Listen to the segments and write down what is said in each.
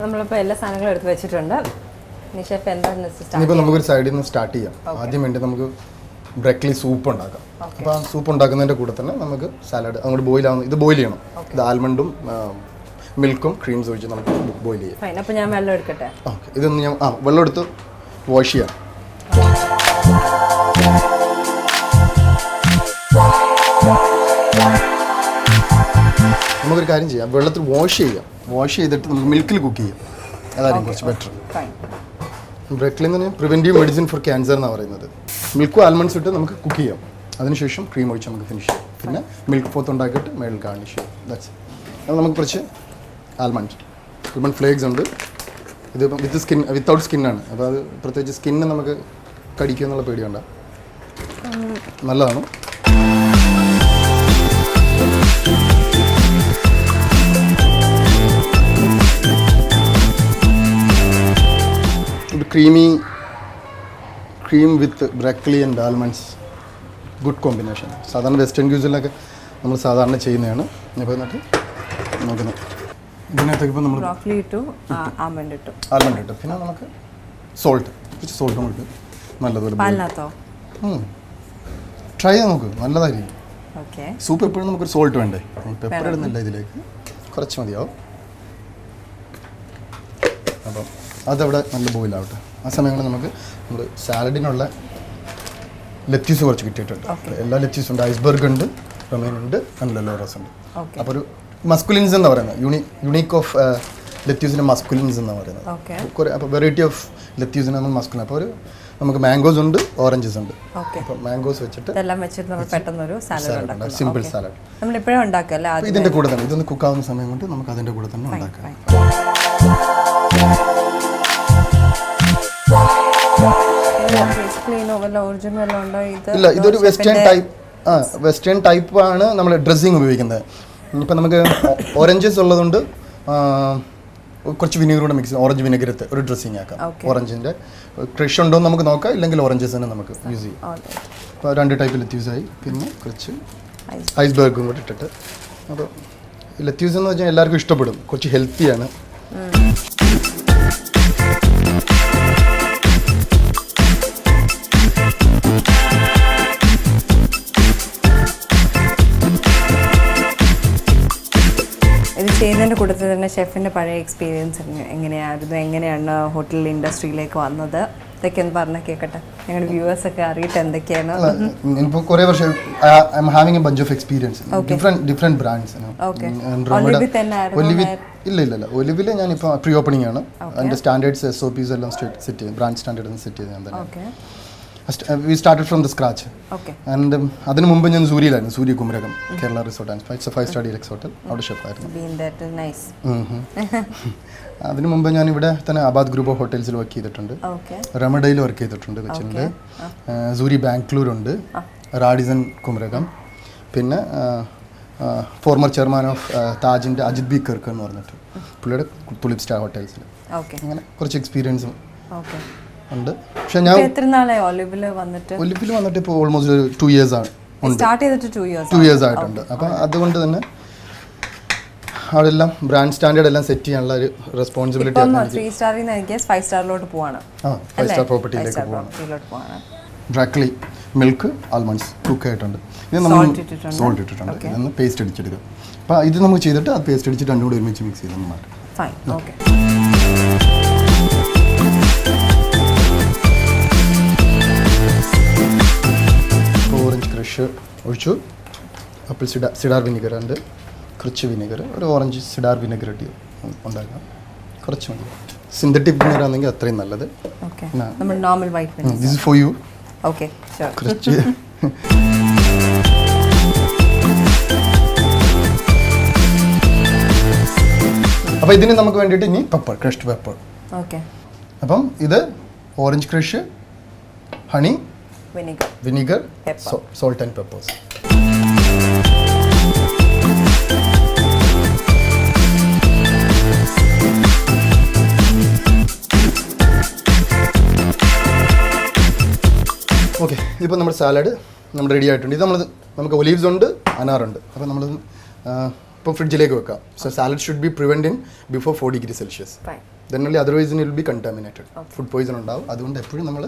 നമ്മളിപ്പോൾ എല്ലാ സാധനങ്ങളും എടുത്ത് വെച്ചിട്ടുണ്ട്. ഷെഫ് എന്താണ് ഇനിയിപ്പോൾ നമുക്കൊരു സൈഡിൽ നിന്ന് സ്റ്റാർട്ട് ചെയ്യാം. ആദ്യം വേണ്ടി നമുക്ക് ബ്രക്കലി സൂപ്പ് ഉണ്ടാക്കാം. അപ്പോൾ ആ സൂപ്പ് ഉണ്ടാക്കുന്നതിൻ്റെ കൂടെ തന്നെ നമുക്ക് സാലഡ് അങ്ങോട്ട് ബോയിൽ ആവുന്നു. ഇത് ബോയിൽ ചെയ്യണം. ഇത് ആൽമണ്ടും മിൽക്കും ക്രീംസ് ഒഴിച്ച് നമുക്ക് ബോയിൽ ചെയ്യാം. അപ്പോൾ ഞാൻ വെള്ളം എടുക്കട്ടെ. ഓക്കെ, ഇതൊന്ന് ഞാൻ വെള്ളം എടുത്ത് വാഷ് ചെയ്യാം. നമുക്കൊരു കാര്യം ചെയ്യാം, വെള്ളത്തിൽ വാഷ് ചെയ്യാം. വാഷ് ചെയ്തിട്ട് നമുക്ക് മിൽക്കിൽ കുക്ക് ചെയ്യാം. അതായിരിക്കും കുറച്ച് ബെറ്റർ. ബ്രക്കലി എന്ന് പറഞ്ഞാൽ പ്രിവെൻറ്റീവ് മെഡിസിൻ ഫോർ ക്യാൻസർ എന്നാണ് പറയുന്നത്. മിൽക്കും ആൽമണ്ട്സ് ഇട്ട് നമുക്ക് കുക്ക് ചെയ്യാം. അതിനുശേഷം ക്രീം ഒഴിച്ച് നമുക്ക് ഫിനിഷ് ചെയ്യാം. പിന്നെ മിൽക്ക് ഫോത്ത് ഉണ്ടാക്കിയിട്ട് മേളിൽ ഗാർണിഷ് ചെയ്യാം. ദാറ്റ്സ് അത് നമുക്ക് കുറച്ച് ആൽമണ്ട് ഫ്ലേക്സ് ഉണ്ട്. ഇത് വിത്തൗട്ട് സ്കിന്നാണ്. അപ്പോൾ അത് പ്രത്യേകിച്ച് സ്കിന്ന് നമുക്ക് കടിക്കുക എന്നുള്ള പേടിയുണ്ട. നല്ലതാണ്. Cream with ബ്രക്കലി and almonds, good combination. സാധാരണ വെസ്റ്റേൺ ക്യൂസിലൊക്കെ നമ്മൾ സാധാരണ ചെയ്യുന്നതാണ്. ഇപ്പോൾ എന്നിട്ട് നോക്കുന്നത് ഇതിനകത്തേക്ക് ഇപ്പോൾ നമ്മൾ ആൽമണ്ട് ഇട്ടു. പിന്നെ നമുക്ക് കുറച്ച് സോൾട്ടും ഇട്ട് നല്ലതുപോലെ ട്രൈ ചെയ്ത് നോക്ക്. നല്ലതായിരിക്കും. സൂപ്പ് എപ്പോഴും നമുക്കൊരു സോൾട്ട് വേണ്ടേ. പെപ്പർ ഇടുന്നില്ല ഇതിലേക്ക്, കുറച്ച് മതിയാവും. അപ്പം അതവിടെ നല്ല ബോയിലാവട്ടെ. ആ സമയങ്ങളിൽ നമ്മൾ സാലഡിനുള്ള ലെറ്റ്യൂസ് കുറച്ച് കിട്ടിയിട്ടുണ്ട്. എല്ലാ ലെറ്റ്യൂസും ഉണ്ട്. ഐസ്ബർഗ് ഉണ്ട്, റൊമൈൻ ഉണ്ട്, ആൻഡ് ലെലോറസ് ഉണ്ട്. അപ്പോൾ ഒരു മസ്കുലിൻസ് എന്ന് പറയുന്നത് യുണീക്ക് ഓഫ് ലെറ്റ്യൂസിൻ്റെ മസ്കുലിൻസ് എന്ന് പറയുന്നത്. കുറേ അപ്പോൾ വെറൈറ്റി ഓഫ് ലെറ്റ്യൂസിന് നമ്മൾ മസ്കുലിൻ. അപ്പോൾ ഒരു നമുക്ക് മാംഗോസ് ഉണ്ട്, ഓറഞ്ചസ് ഉണ്ട്. അപ്പോൾ മാംഗോസ് വെച്ചിട്ട് സിമ്പിൾ സാലഡ് ഇതിൻ്റെ കൂടെ തന്നെ ഇതൊന്ന് കുക്കാവുന്ന സമയം കൊണ്ട് നമുക്ക് അതിൻ്റെ കൂടെ തന്നെ ഉണ്ടാക്കാം. ഇല്ല, ഇതൊരു വെസ്റ്റേൺ ടൈപ്പ് ആണ് നമ്മൾ ഡ്രസ്സിങ് ഉപയോഗിക്കുന്നത്. ഇപ്പം നമുക്ക് ഓറഞ്ചസ് ഉള്ളതുകൊണ്ട് കുറച്ച് വിനീഗർ കൂടെ മിക്സ്, ഓറഞ്ച് വിനെഗരത്ത് ഒരു ഡ്രസ്സിങ് ആക്കാം. ഓറഞ്ചിൻ്റെ ക്രഷ് ഉണ്ടോ എന്ന് നമുക്ക് നോക്കാം, ഇല്ലെങ്കിൽ ഓറഞ്ചസ് തന്നെ നമുക്ക് യൂസ് ചെയ്യാം. അപ്പോൾ 2 ടൈപ്പ് ലെറ്റ്യൂസായി. പിന്നെ കുറച്ച് ഐസ്ബർഗും കൂടെ ഇട്ടിട്ട്. അപ്പോൾ ലെറ്റ്യൂസ് എന്ന് വെച്ചാൽ എല്ലാവർക്കും ഇഷ്ടപ്പെടും, കുറച്ച് ഹെൽത്തിയാണ്. ചെയ്യുന്നതിൻ്റെ കൂട്ടത്തിൽ തന്നെ ഷെഫിൻ്റെ പഴയ എക്സ്പീരിയൻസ് എങ്ങനെയാണ് ഹോട്ടൽ ഇൻഡസ്ട്രിയിലേക്ക് വന്നത്, ഇതൊക്കെ ഒന്ന് പറഞ്ഞാൽ കേൾക്കട്ടെ. ഞങ്ങളുടെ വ്യൂവേഴ്സൊക്കെ അറിയട്ടെ എന്തൊക്കെയാണ്. ഇപ്പോൾ കുറേ വർഷം I M having a bunch of experience, different brands. ഇല്ല ഒലിവിൽ ഞാനിപ്പോൾ പ്രീ ഓപ്പണിംഗ് ആണ്. അതിൻ്റെ സ്റ്റാൻഡേർഡ്സ് SOPs എല്ലാം സെറ്റ് ചെയ്ത്, ബ്രാൻഡ് സ്റ്റാൻഡേർഡ് സെറ്റ് ചെയ്ത് ഞാൻ തന്നെ. We started from the scratch. And അതിന് മുമ്പ് ഞാൻ സൂര്യയിലായിരുന്നു, Surya Kumarakom Kerala resort and it's a 5-star deluxe hotel. അവിടെ ഷെഫായിരുന്നു. അതിന് മുമ്പ് ഞാൻ ഇവിടെ തന്നെ ആബാദ് ഗ്രൂപ്പ് ഓഫ് ഹോട്ടൽസിൽ വർക്ക് ചെയ്തിട്ടുണ്ട്, റമഡയിൽ വർക്ക് ചെയ്തിട്ടുണ്ട്, വെച്ചിട്ടുണ്ട്. സൂര്യ ബാംഗ്ലൂരുണ്ട്, റാഡിസൺ കുമരകം. പിന്നെ ഫോർമർ ചെയർമാൻ ഓഫ് താജിൻ്റെ അജിത് ബി കർക്ക് എന്ന് പറഞ്ഞിട്ട് പുള്ളിയുടെ തുലിപ് സ്റ്റാർ ഹോട്ടൽസിൽ. അങ്ങനെ കുറച്ച് എക്സ്പീരിയൻസും ഉണ്ട്. പക്ഷെ ഞാൻ ഒലിവിൽ വന്നിട്ട് ഇപ്പോൾ ഓൾമോസ്റ്റ് 2 years ആണ്. 2 years ആയിട്ടുണ്ട്. അപ്പം അതുകൊണ്ട് തന്നെ അവിടെ എല്ലാം ബ്രാൻഡ് സ്റ്റാൻഡേർഡ് എല്ലാം സെറ്റ് ചെയ്യാനുള്ള ഒരു റെസ്പോൺസിബിലിറ്റി. 5 സ്റ്റാറിലോട്ട് പോവാണ്. 5 സ്റ്റാർ പ്രോപ്പർട്ടിയിലേക്ക് പോവാണ്. ബ്രക്കലി, മിൽക്ക്, ആൽമണ്ട്സ് കുക്ക് ആയിട്ടുണ്ട്. ഇത് നമ്മൾ സോൾട്ട് ഇട്ടിട്ടുണ്ട്. ഇതൊന്ന് പേസ്റ്റ് അടിച്ചെടുക്കുക. അപ്പോൾ ഇത് നമുക്ക് ചെയ്തിട്ട് ആ പേസ്റ്റ് അടിച്ചിട്ട് രണ്ടും കൂടി ഒരുമിച്ച് മിക്സ് ചെയ്ത് മാറ്റാം. ഓറഞ്ച് ക്രഷ് ഒഴിച്ചു, ആപ്പിൾ സിഡാർ വിനെഗർ ഉണ്ട്, കുറച്ച് വിനെഗർ, ഒരു ഓറഞ്ച് സിഡാർ വിനെഗർ ഇട്ട് ഉണ്ടാക്കാം. കുറച്ച് മതി. സിന്തറ്റിക് വിനെഗർ ആണെങ്കിൽ അത്രയും നല്ലത്. This is for you. കുറച്ച് അപ്പോൾ ഇതിന് നമുക്ക് വേണ്ടിയിട്ട് ഇനി പെപ്പർ, ക്രഷ്ഡ് പെപ്പർ. അപ്പം ഇത് orange crush, honey, vinegar, salt and peppers. Okay, ഇപ്പോൾ നമ്മുടെ സാലഡ് റെഡി ആയിട്ടുണ്ട്. ഇത് നമുക്ക് ഒലീവ്സ് ഉണ്ട്, അനാറുണ്ട്. അപ്പോൾ നമ്മൾ ഇപ്പോൾ ഫ്രിഡ്ജിലേക്ക് വെക്കാം. So salad should be prevent in before 4 degree Celsius. Then only otherwise it will be contaminated. Food poison ഉണ്ടാവും. അതുകൊണ്ട് എപ്പോഴും നമ്മൾ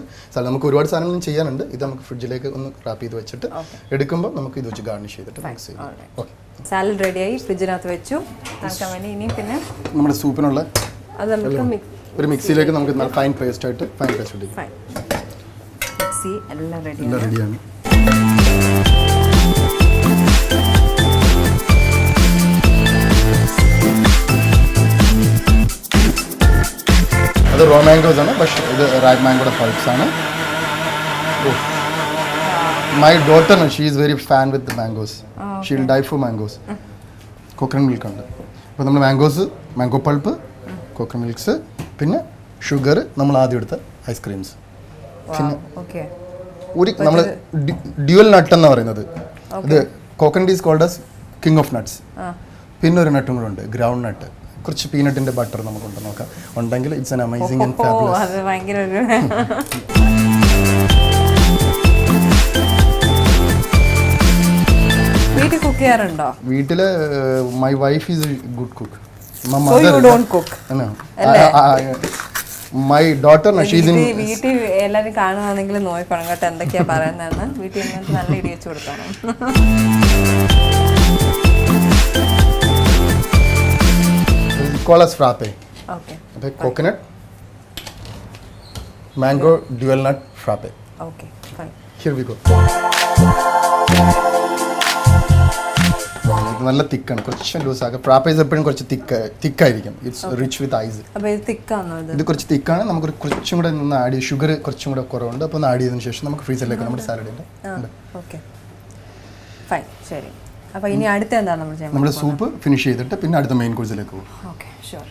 നമുക്ക് ഒരുപാട് സാധനങ്ങളും ചെയ്യാനുണ്ട്. ഇത് നമുക്ക് ഫ്രിഡ്ജിലേക്ക് ഒന്ന് റാപ്പ് ചെയ്ത് വെച്ചിട്ട് എടുക്കുമ്പോൾ നമുക്ക് ഇത് വെച്ച് ഗാർണിഷ് ചെയ്തിട്ട് മിക്സ് ചെയ്യാം. ഓക്കെ, സാലഡ് റെഡിയായി ഫ്രിഡ്ജിനകത്ത് വെച്ചു തണുക്കാൻ വേണ്ടി. ഇനി പിന്നെ നമ്മുടെ സൂപ്പിനുള്ള അത് നമുക്ക് ഒരു മിക്സിയിലേക്ക് നമുക്ക് നല്ല ഫൈൻ പേസ്റ്റ് ആയിട്ട് ഫൈൻ പേസ്റ്റ് ഇടും. മിക്സി എല്ലാം എല്ലാം റെഡിയാണ്. അത് റോ മാംഗോസ് ആണ്, പക്ഷേ ഇത് റാഗ് മാംഗോയുടെ പൾപ്സ് ആണ്. My daughter she is very fan with mangoes. She will die four mangoes. Coconut milk ഉണ്ട്. അപ്പോൾ നമ്മൾ മാംഗോസ്, മാംഗോ പൾപ്പ്, കോക്കനട്ട് മിൽക്സ്, പിന്നെ ഷുഗർ, നമ്മൾ ആദ്യം എടുത്ത ഐസ്ക്രീംസ്, പിന്നെ ഒരു നമ്മൾ ഡ്യുവൽ നട്ട് എന്ന് പറയുന്നത് ഇത് coconut is called as king of nuts. പിന്നെ ഒരു നട്ടും കൂടെ ഉണ്ട്, ഗ്രൗണ്ട് നട്ട്. കുറച്ച് പീനട്ടിന്റെ ബട്ടർ നമുക്കുണ്ട്, നോക്കാം ഉണ്ടെങ്കിൽ it's an amazing and fabulous. അത് ഭയങ്കര ഒരു വീട്ടിൽ കുക്ക് ചെയ്യാറുണ്ടോ? വീട്ടില് my wife is good cook. So you don't cook? No. My daughter, she's in. വീട്ടിൽ എല്ലാവരും കാണുവാണെങ്കിൽ നോക്കണം കേട്ടോ എന്തൊക്കെയാ പറയുന്നതെന്ന്. വീട്ടിൽ ഇങ്ങനത്തെ നല്ല ഇടി വെച്ച് കൊടുക്കണം. Call us frappe. Okay. Okay. Coconut, mango, dual nut frappe. Okay. Fine. Here we go. ഇത് നല്ല തിക്കാണ്, കുറച്ച് ലൂസ് ആക്കുക. ഫ്രാപ്പേസ് എപ്പോഴും കുറച്ച് തിക്കായിരിക്കും. It's rich with ice. അപ്പോൾ ഇത് തിക്കാണോ? ഇത് കുറച്ച് തിക്കാണ്. നമുക്ക് കുറച്ചും കൂടെ ഒന്ന് ആഡ് ചെയ്ത്, ഷുഗർ കുറച്ചും കൂടെ കുറവുണ്ട്. അപ്പോൾ ഒന്ന് ആഡ് ചെയ്തതിന് ശേഷം നമുക്ക് ഫ്രീസറിലേക്ക് നമ്മുടെ സാലഡിൻ്റെ. ഓക്കെ, ഫൈൻ, ശരി. അപ്പോൾ ഇനി അടുത്ത എന്താണ് നമ്മൾ ചെയ്യുന്നത്? നമ്മൾ സൂപ്പ് ഫിനിഷ് ചെയ്തിട്ട് പിന്നെ അടുത്ത മെയിൻ കോഴ്സിലേക്ക് പോകും. Okay, sure.